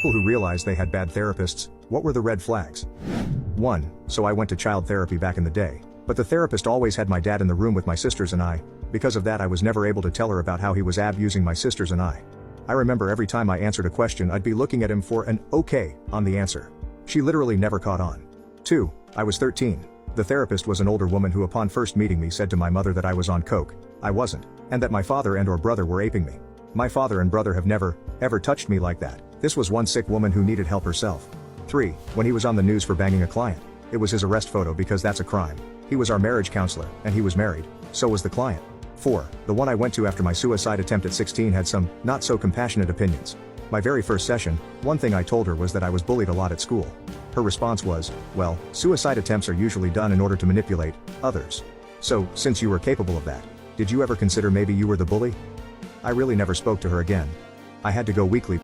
People who realized they had bad therapists. What were the red flags? 1. So I went to child therapy back in the day. But the therapist always had my dad in the room with my sisters and I. Because of that, I was never able to tell her about how he was abusing my sisters and I. I remember every time I answered a question, I'd be looking at him for an okay on the answer. She literally never caught on. 2. I was 13. The therapist was an older woman who upon first meeting me said to my mother that I was on coke. I wasn't. And that my father and or brother were aping me. My father and brother have never, ever touched me like that. This was one sick woman who needed help herself. 3. When he was on the news for banging a client. It was his arrest photo because that's a crime. He was our marriage counselor, and he was married. So was the client. 4. The one I went to after my suicide attempt at 16 had some, not so compassionate opinions. My very first session, one thing I told her was that I was bullied a lot at school. Her response was, well, suicide attempts are usually done in order to manipulate others. So, since you were capable of that, did you ever consider maybe you were the bully? I really never spoke to her again. I had to go weekly.